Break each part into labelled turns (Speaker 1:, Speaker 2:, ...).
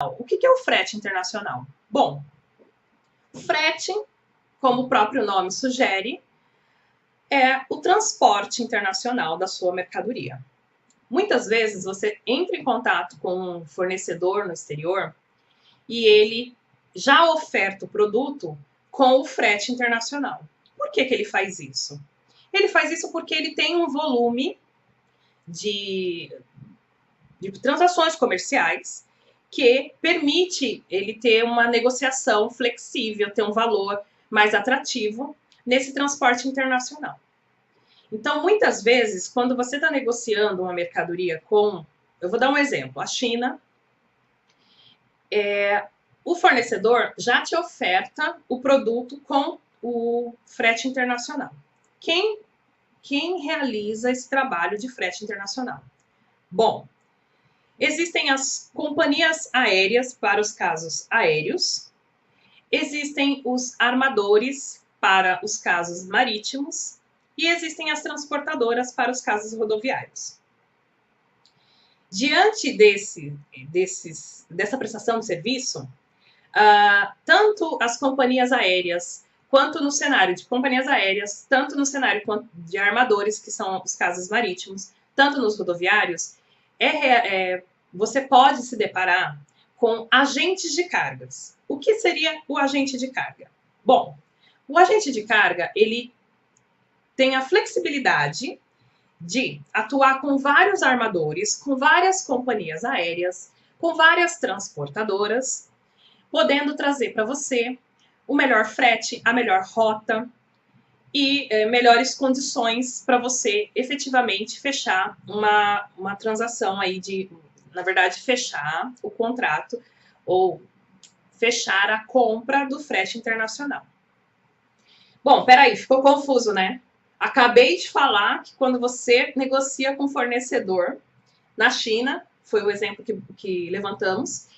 Speaker 1: O que é o frete internacional? Bom, o frete, como o próprio nome sugere, é o transporte internacional da sua mercadoria. Muitas vezes você entra em contato com um fornecedor no exterior e ele já oferta o produto com o frete internacional. Por que ele faz isso? Ele faz isso porque ele tem um volume de transações comerciais que permite ele ter uma negociação flexível, ter um valor mais atrativo nesse transporte internacional. Então, muitas vezes, quando você está negociando uma mercadoria com... Eu vou dar um exemplo. A China, o fornecedor já te oferta o produto com o frete internacional. Quem realiza esse trabalho de frete internacional? Bom, existem as companhias aéreas para os casos aéreos, existem os armadores para os casos marítimos e existem as transportadoras para os casos rodoviários. Diante dessa prestação de serviço, tanto as companhias aéreas, quanto no cenário de companhias aéreas, tanto no cenário de armadores, que são os casos marítimos, tanto nos rodoviários, você pode se deparar com agentes de cargas. O que seria o agente de carga? Bom, o agente de carga, ele tem a flexibilidade de atuar com vários armadores, com várias companhias aéreas, com várias transportadoras, podendo trazer para você o melhor frete, a melhor rota e melhores condições para você efetivamente fechar uma transação aí na verdade, fechar o contrato ou fechar a compra do frete internacional. Bom, peraí, ficou confuso, né? Acabei de falar que quando você negocia com fornecedor na China, foi o exemplo que levantamos,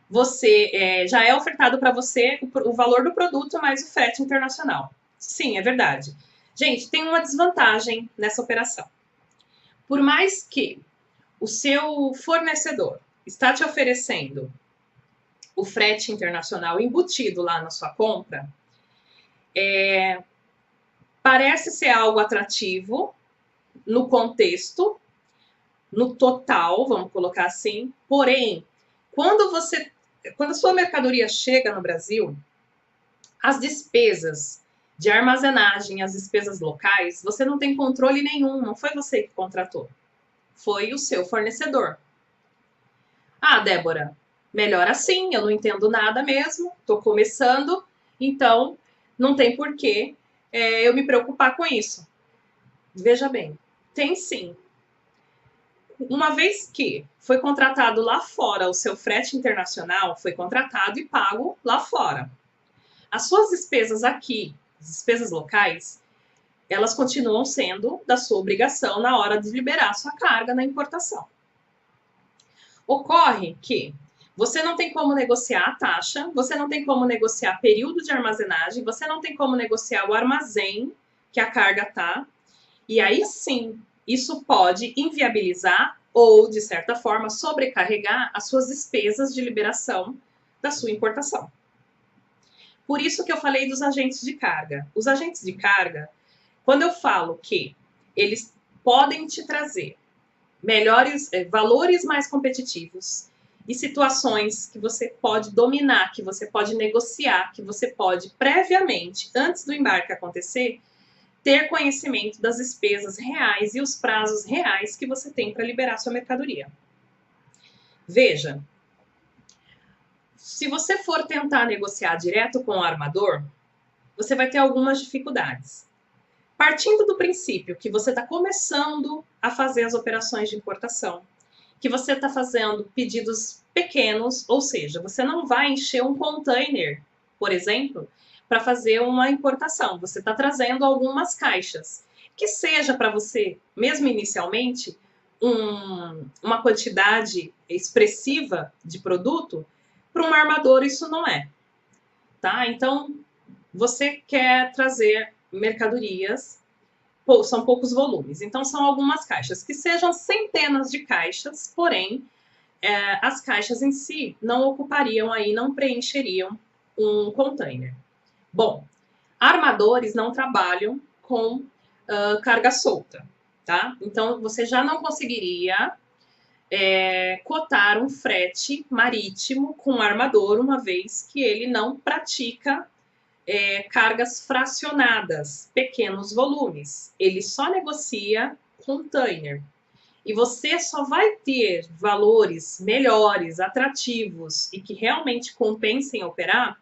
Speaker 1: você já é ofertado para você o valor do produto mais o frete internacional. Sim, é verdade. Gente, tem uma desvantagem nessa operação. Por mais que o seu fornecedor está te oferecendo o frete internacional embutido lá na sua compra, parece ser algo atrativo no contexto, no total, vamos colocar assim, porém, quando a sua mercadoria chega no Brasil, as despesas de armazenagem, as despesas locais, você não tem controle nenhum, não foi você que contratou, foi o seu fornecedor. Ah, Débora, melhor assim, eu não entendo nada mesmo, estou começando, então não tem porquê eu me preocupar com isso. Veja bem, tem sim. Uma vez que foi contratado lá fora, o seu frete internacional foi contratado e pago lá fora. As suas despesas aqui, as despesas locais, elas continuam sendo da sua obrigação na hora de liberar a sua carga na importação. Ocorre que você não tem como negociar a taxa, você não tem como negociar período de armazenagem, você não tem como negociar o armazém que a carga está, e aí sim, isso pode inviabilizar ou, de certa forma, sobrecarregar as suas despesas de liberação da sua importação. Por isso que eu falei dos agentes de carga. Os agentes de carga, quando eu falo que eles podem te trazer valores mais competitivos e situações que você pode dominar, que você pode negociar, que você pode previamente, antes do embarque acontecer, ter conhecimento das despesas reais e os prazos reais que você tem para liberar sua mercadoria. Veja, se você for tentar negociar direto com o armador, você vai ter algumas dificuldades. Partindo do princípio que você está começando a fazer as operações de importação, que você está fazendo pedidos pequenos, ou seja, você não vai encher um container, por exemplo, para fazer uma importação. Você está trazendo algumas caixas, que seja para você, mesmo inicialmente, uma quantidade expressiva de produto, para um armador isso não é. Tá? Então, você quer trazer mercadorias, são poucos volumes, então são algumas caixas, que sejam centenas de caixas, porém, as caixas em si não ocupariam aí, não preencheriam um container. Bom, armadores não trabalham com carga solta, tá? Então, você já não conseguiria cotar um frete marítimo com um armador, uma vez que ele não pratica cargas fracionadas, pequenos volumes. Ele só negocia container. E você só vai ter valores melhores, atrativos e que realmente compensem operar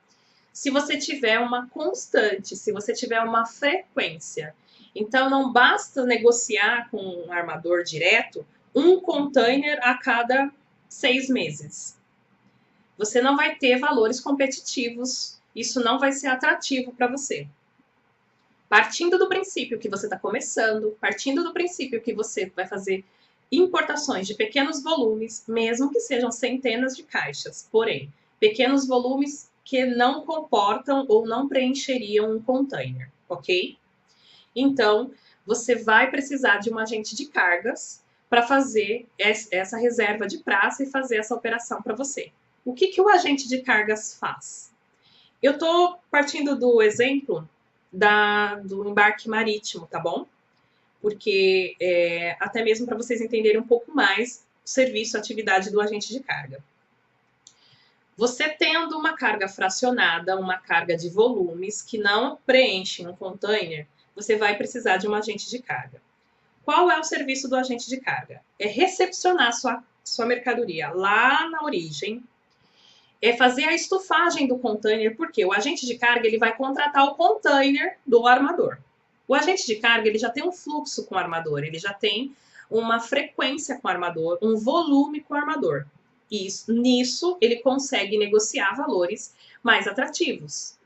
Speaker 1: se você tiver uma constante, se você tiver uma frequência. Então, não basta negociar com um armador direto um container a cada 6 meses. Você não vai ter valores competitivos, isso não vai ser atrativo para você. Partindo do princípio que você está começando, partindo do princípio que você vai fazer importações de pequenos volumes, mesmo que sejam centenas de caixas, porém, pequenos volumes que não comportam ou não preencheriam um container, ok? Então, você vai precisar de um agente de cargas para fazer essa reserva de praça e fazer essa operação para você. O que o agente de cargas faz? Eu estou partindo do exemplo do embarque marítimo, tá bom? Porque até mesmo para vocês entenderem um pouco mais o serviço, a atividade do agente de carga. Você tendo uma carga fracionada, uma carga de volumes que não preenchem um container, você vai precisar de um agente de carga. Qual é o serviço do agente de carga? É recepcionar sua mercadoria lá na origem, é fazer a estufagem do container, porque o agente de carga ele vai contratar o container do armador. O agente de carga ele já tem um fluxo com o armador, ele já tem uma frequência com o armador, um volume com o armador. E nisso ele consegue negociar valores mais atrativos,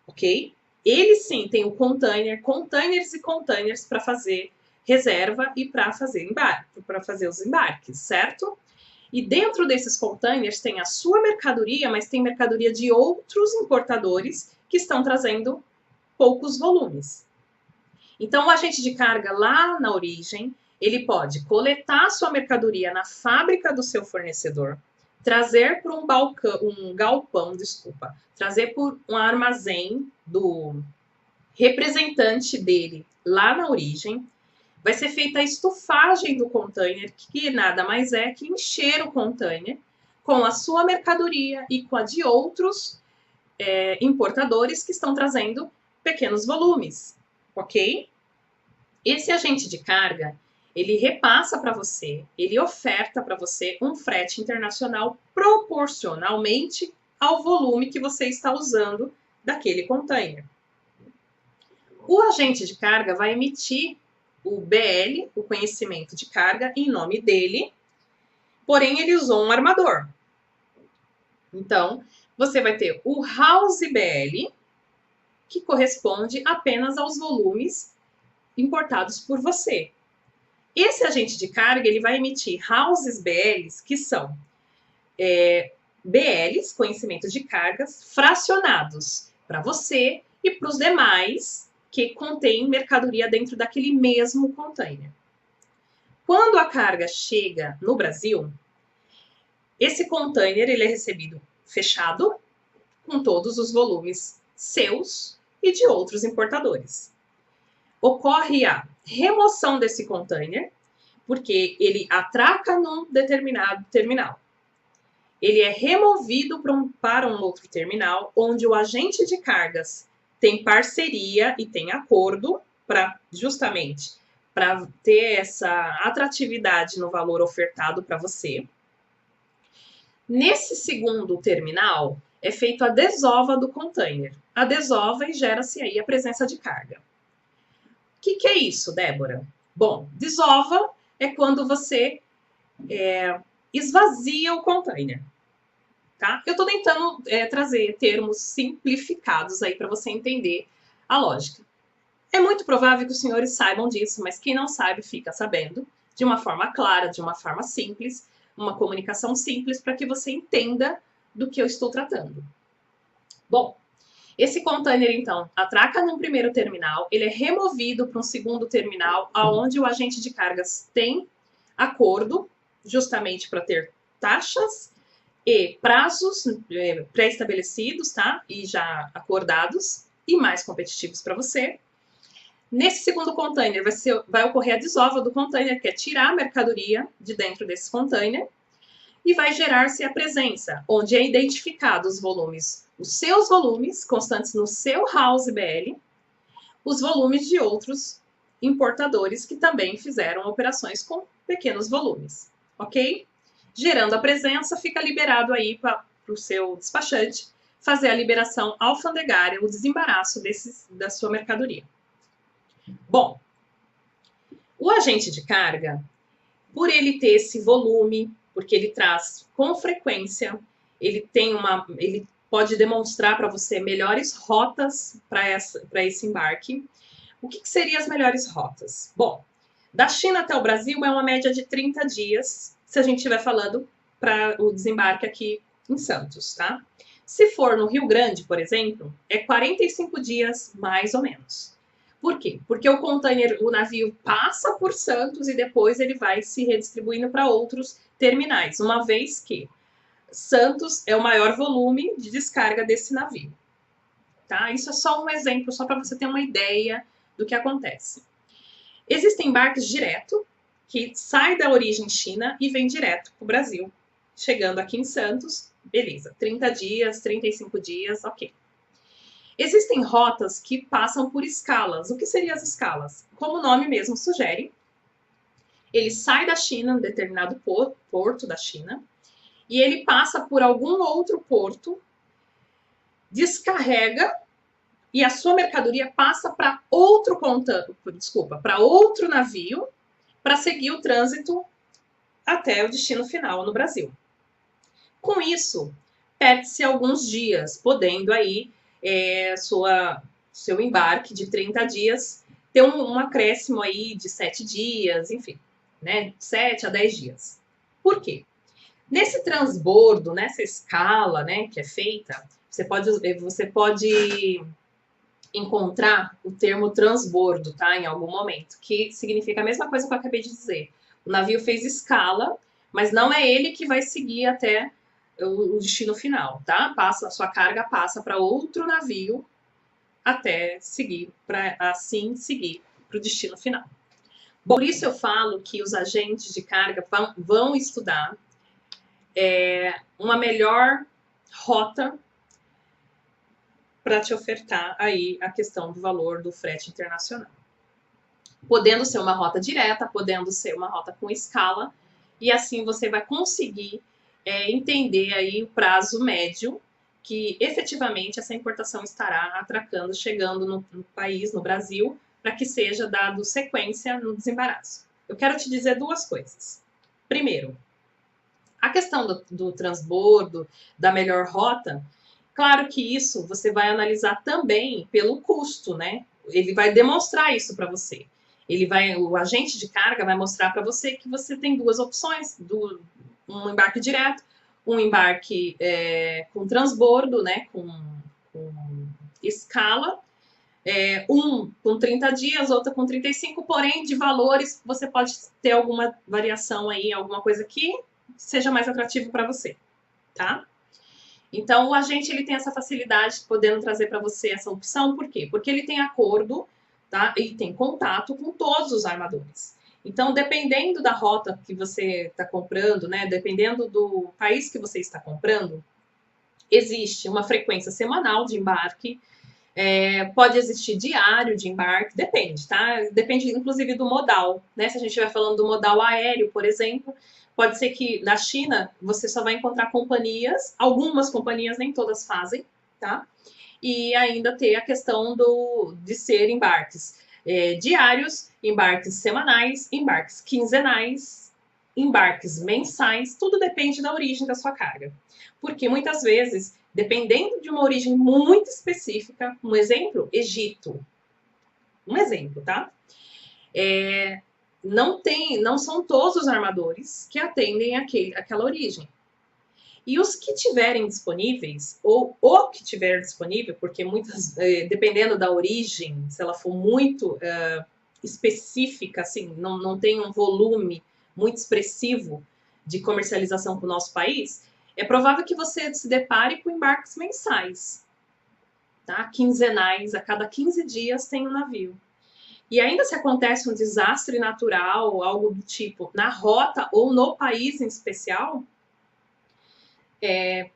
Speaker 1: ok? Ele sim tem o container, containers e containers para fazer reserva e para fazer os embarques, certo? E dentro desses containers tem a sua mercadoria, mas tem mercadoria de outros importadores que estão trazendo poucos volumes. Então, o agente de carga lá na origem, ele pode coletar a sua mercadoria na fábrica do seu fornecedor, trazer para um galpão, trazer por um armazém do representante dele lá na origem. Vai ser feita a estufagem do container, que nada mais é que encher o container com a sua mercadoria e com a de outros importadores que estão trazendo pequenos volumes, ok? Esse agente de carga, ele repassa para você, ele oferta para você um frete internacional proporcionalmente ao volume que você está usando daquele container. O agente de carga vai emitir o BL, o conhecimento de carga, em nome dele, porém ele usou um armador. Então, você vai ter o House BL, que corresponde apenas aos volumes importados por você. Esse agente de carga ele vai emitir Houses BLs, que são BLs, conhecimentos de cargas, fracionados para você e para os demais que contém mercadoria dentro daquele mesmo container. Quando a carga chega no Brasil, esse container ele é recebido fechado, com todos os volumes seus e de outros importadores. Ocorre a remoção desse container, porque ele atraca num determinado terminal. Ele é removido para um outro terminal, onde o agente de cargas tem parceria e tem acordo justamente para ter essa atratividade no valor ofertado para você. Nesse segundo terminal, é feita a desova do container. A desova e gera-se aí a presença de carga. O que é isso, Débora? Bom, desova é quando você esvazia o container. Tá? Eu estou tentando trazer termos simplificados aí para você entender a lógica. É muito provável que os senhores saibam disso, mas quem não sabe fica sabendo de uma forma clara, de uma forma simples, uma comunicação simples para que você entenda do que eu estou tratando. Bom, esse container, então, atraca num primeiro terminal, ele é removido para um segundo terminal, onde o agente de cargas tem acordo, justamente para ter taxas e prazos pré-estabelecidos, tá? E já acordados e mais competitivos para você. Nesse segundo container vai ocorrer a desova do container, que é tirar a mercadoria de dentro desse container, e vai gerar-se a presença, onde é identificado os volumes, os seus volumes constantes no seu house BL, os volumes de outros importadores que também fizeram operações com pequenos volumes, ok? Gerando a presença, fica liberado aí para o seu despachante fazer a liberação alfandegária, o desembaraço da sua mercadoria. Bom, o agente de carga, por ele ter esse volume, porque ele traz com frequência, ele pode demonstrar para você melhores rotas para esse embarque. O que seriam as melhores rotas? Bom, da China até o Brasil é uma média de 30 dias, se a gente estiver falando para o desembarque aqui em Santos, tá? Se for no Rio Grande, por exemplo, é 45 dias mais ou menos. Por quê? Porque o navio passa por Santos e depois ele vai se redistribuindo para outros terminais, uma vez que Santos é o maior volume de descarga desse navio. Tá? Isso é só um exemplo, só para você ter uma ideia do que acontece. Existem embarques direto, que sai da origem China e vem direto para o Brasil. Chegando aqui em Santos, beleza, 30 dias, 35 dias, ok. Existem rotas que passam por escalas. O que seriam as escalas? Como o nome mesmo sugere, ele sai da China, um determinado porto da China, e ele passa por algum outro porto, descarrega, e a sua mercadoria passa para outro navio, para seguir o trânsito até o destino final no Brasil. Com isso, perde-se alguns dias, podendo aí seu embarque de 30 dias ter um acréscimo aí de 7 dias, enfim, né, 7 a 10 dias. Por quê? Nesse transbordo, nessa escala, né, que é feita, você pode encontrar o termo transbordo, tá, em algum momento, que significa a mesma coisa que eu acabei de dizer. O navio fez escala, mas não é ele que vai seguir até o destino final, tá? A sua carga passa para outro navio até seguir, para assim seguir para o destino final. Bom, por isso eu falo que os agentes de carga vão estudar uma melhor rota para te ofertar aí a questão do valor do frete internacional. Podendo ser uma rota direta, podendo ser uma rota com escala, e assim você vai conseguir entender aí o prazo médio que efetivamente essa importação estará atracando, chegando no país, no Brasil, para que seja dado sequência no desembaraço. Eu quero te dizer duas coisas. Primeiro, a questão do transbordo, da melhor rota, claro que isso você vai analisar também pelo custo, né? Ele vai demonstrar isso para você. O agente de carga vai mostrar para você que você tem duas opções, um embarque direto, um embarque com transbordo, né, com escala, um com 30 dias, outro com 35, porém de valores você pode ter alguma variação aí, alguma coisa que seja mais atrativo para você, tá? Então o agente ele tem essa facilidade podendo trazer para você essa opção, por quê? Porque ele tem acordo, tá? E tem contato com todos os armadores. Então, dependendo da rota que você está comprando, né, dependendo do país que você está comprando, existe uma frequência semanal de embarque, pode existir diário de embarque, depende, tá? Depende, inclusive, do modal, né? Se a gente estiver falando do modal aéreo, por exemplo, pode ser que na China você só vai encontrar companhias, algumas companhias, nem todas fazem, tá? E ainda ter a questão de ser embarques diários, embarques semanais, embarques quinzenais, embarques mensais, tudo depende da origem da sua carga. Porque muitas vezes, dependendo de uma origem muito específica, um exemplo, Egito. Um exemplo, tá? Não são todos os armadores que atendem aquela origem. E os que tiverem disponíveis, ou o que tiver disponível, porque dependendo da origem, se ela for muito específica, assim, não tem um volume muito expressivo de comercialização para o nosso país, é provável que você se depare com embarques mensais, tá? Quinzenais, a cada 15 dias tem um navio. E ainda se acontece um desastre natural, algo do tipo, na rota ou no país em especial,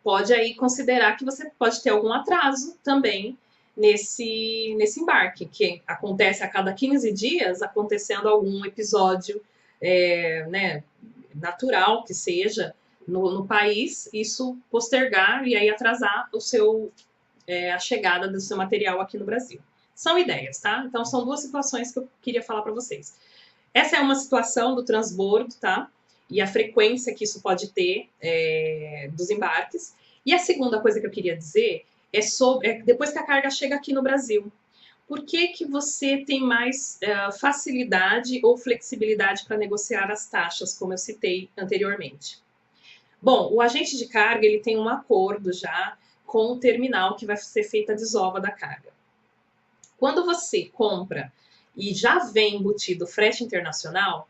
Speaker 1: pode aí considerar que você pode ter algum atraso também nesse embarque, que acontece a cada 15 dias, acontecendo algum episódio né, natural que seja no país, isso postergar e aí atrasar a chegada do seu material aqui no Brasil. São ideias, tá? Então são duas situações que eu queria falar para vocês. Essa é uma situação do transbordo, tá? E a frequência que isso pode ter dos embarques. E a segunda coisa que eu queria dizer é sobre depois que a carga chega aqui no Brasil, por que que você tem mais facilidade ou flexibilidade para negociar as taxas, como eu citei anteriormente? Bom, o agente de carga ele tem um acordo já com o terminal que vai ser feita a desova da carga. Quando você compra e já vem embutido frete internacional,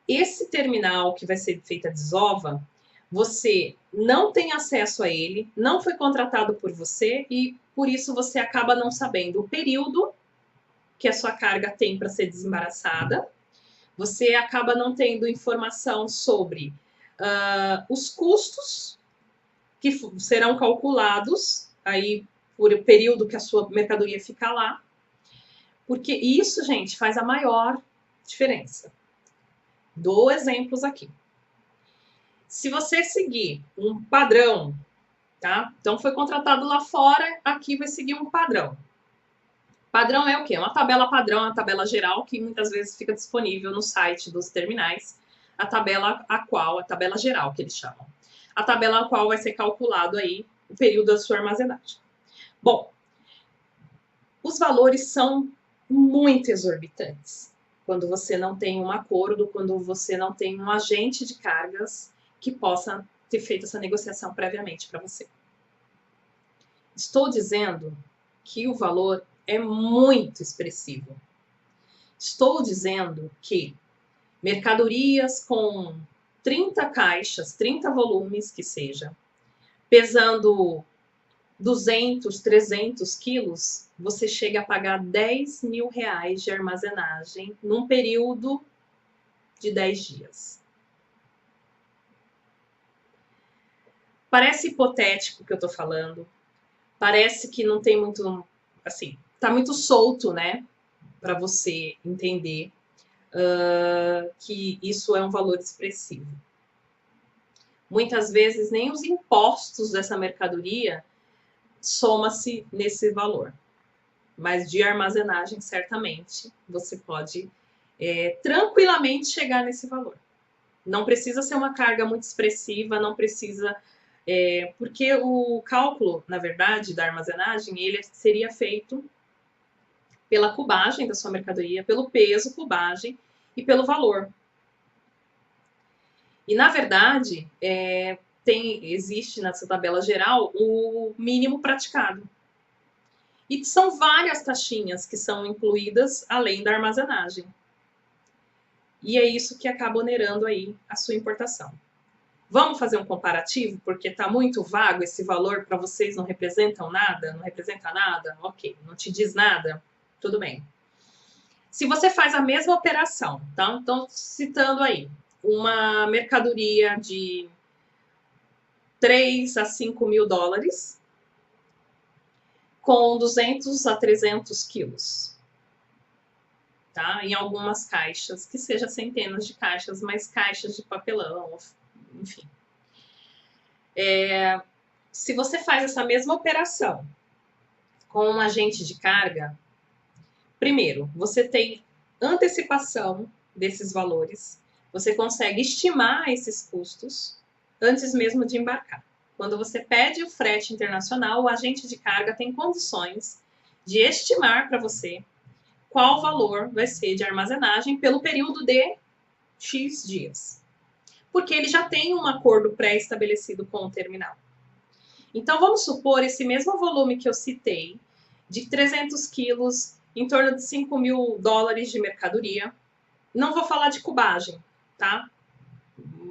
Speaker 1: esse terminal que vai ser feita a desova, você não tem acesso a ele, não foi contratado por você e por isso você acaba não sabendo o período que a sua carga tem para ser desembaraçada. Você acaba não tendo informação sobre os custos que serão calculados aí por o período que a sua mercadoria fica lá. Porque isso, gente, faz a maior diferença. Dou exemplos aqui. Se você seguir um padrão, tá? Então foi contratado lá fora, aqui vai seguir um padrão. Padrão é o quê? Uma tabela padrão, uma tabela geral que muitas vezes fica disponível no site dos terminais. A tabela geral que eles chamam. A tabela a qual vai ser calculado aí o período da sua armazenagem. Bom, os valores são muito exorbitantes quando você não tem um acordo, quando você não tem um agente de cargas que possa ter feito essa negociação previamente para você. Estou dizendo que o valor é muito expressivo. Estou dizendo que mercadorias com 30 caixas, 30 volumes que seja, pesando 200, 300 quilos, você chega a pagar 10 mil reais de armazenagem num período de 10 dias. Parece hipotético o que eu tô falando. Parece que não tem muito, assim, tá muito solto, né? Para você entender que isso é um valor expressivo. Muitas vezes nem os impostos dessa mercadoria soma-se nesse valor. Mas de armazenagem, certamente, você pode tranquilamente chegar nesse valor. Não precisa ser uma carga muito expressiva, não precisa... porque o cálculo, na verdade, da armazenagem, ele seria feito pela cubagem da sua mercadoria, pelo peso, cubagem e pelo valor. E, na verdade, existe nessa tabela geral o mínimo praticado. E são várias taxinhas que são incluídas além da armazenagem. E é isso que acaba onerando aí a sua importação. Vamos fazer um comparativo, porque está muito vago esse valor para vocês, não representam nada? Não representa nada? Ok, não te diz nada? Tudo bem. Se você faz a mesma operação, tá? Então, citando aí, uma mercadoria de 3 a 5 mil dólares com 200 a 300 quilos. Tá? Em algumas caixas, que seja centenas de caixas, mas caixas de papelão, enfim. Se você faz essa mesma operação com um agente de carga, primeiro, você tem antecipação desses valores, você consegue estimar esses custos antes mesmo de embarcar. Quando você pede o frete internacional, o agente de carga tem condições de estimar para você qual valor vai ser de armazenagem pelo período de X dias. Porque ele já tem um acordo pré-estabelecido com o terminal. Então, vamos supor esse mesmo volume que eu citei, de 300 quilos, em torno de 5 mil dólares de mercadoria. Não vou falar de cubagem, tá?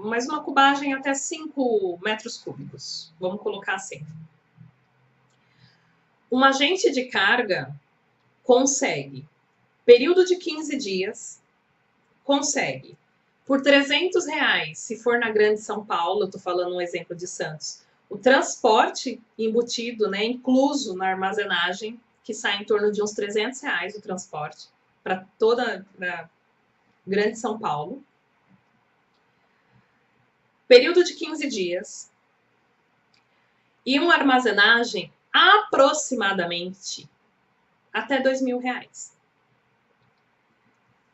Speaker 1: mas uma cubagem até 5 metros cúbicos. Vamos colocar assim. Um agente de carga consegue, período de 15 dias, consegue, por R$ 300, se for na Grande São Paulo, eu estou falando um exemplo de Santos, o transporte embutido, né, incluso na armazenagem, que sai em torno de uns R$ 300 o transporte para toda a Grande São Paulo. Período de 15 dias. E uma armazenagem aproximadamente até R$ 2.000.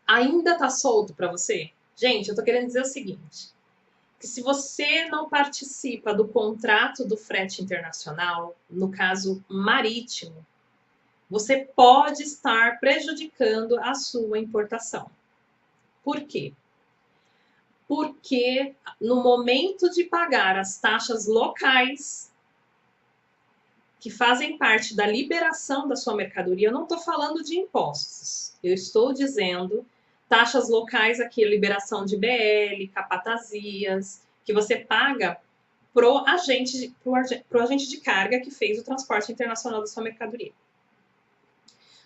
Speaker 1: Ainda tá solto para você? Gente, eu tô querendo dizer o seguinte, que se você não participa do contrato do frete internacional, no caso marítimo, você pode estar prejudicando a sua importação. Por quê? Porque no momento de pagar as taxas locais, que fazem parte da liberação da sua mercadoria, eu não estou falando de impostos, eu estou dizendo taxas locais aqui, liberação de BL, capatazias, que você paga pro agente de carga que fez o transporte internacional da sua mercadoria.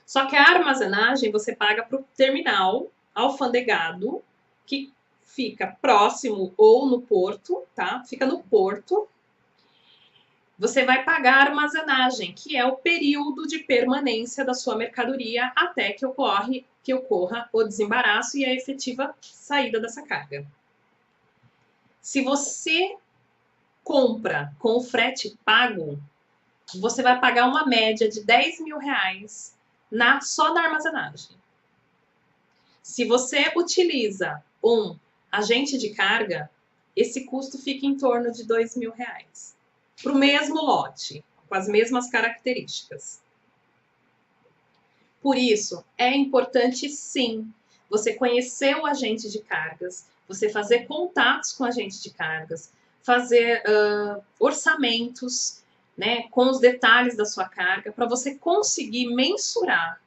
Speaker 1: Só que a armazenagem você paga para o terminal alfandegado, que fica próximo ou no porto, tá? Fica no porto. Você vai pagar a armazenagem, que é o período de permanência da sua mercadoria até que ocorra o desembaraço e a efetiva saída dessa carga. Se você compra com o frete pago, você vai pagar uma média de R$ 10.000 só na armazenagem. Se você utiliza um agente de carga, esse custo fica em torno de R$ 2.000 para o mesmo lote, com as mesmas características. Por isso, é importante sim você conhecer o agente de cargas, você fazer contatos com o agente de cargas, fazer orçamentos, né, com os detalhes da sua carga, para você conseguir mensurar,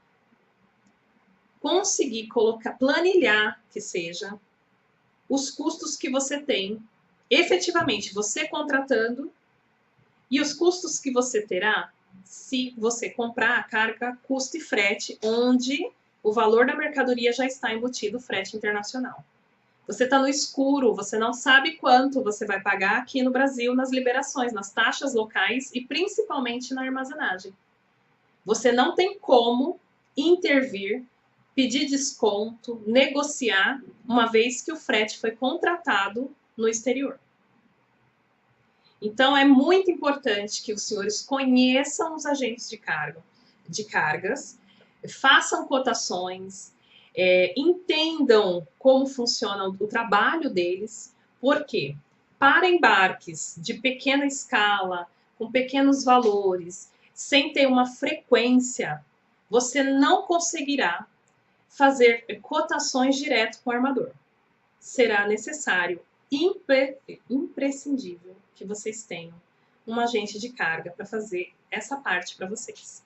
Speaker 1: conseguir colocar, planilhar, que seja, os custos que você tem, efetivamente, você contratando, e os custos que você terá se você comprar a carga custo e frete, onde o valor da mercadoria já está embutido frete internacional. Você está no escuro, você não sabe quanto você vai pagar aqui no Brasil nas liberações, nas taxas locais e principalmente na armazenagem. Você não tem como intervir, pedir desconto, negociar, uma vez que o frete foi contratado no exterior. Então, é muito importante que os senhores conheçam os agentes de cargas, façam cotações, entendam como funciona o trabalho deles, porque para embarques de pequena escala, com pequenos valores, sem ter uma frequência, você não conseguirá fazer cotações direto com o armador. Será necessário, imprescindível, que vocês tenham um agente de carga para fazer essa parte para vocês.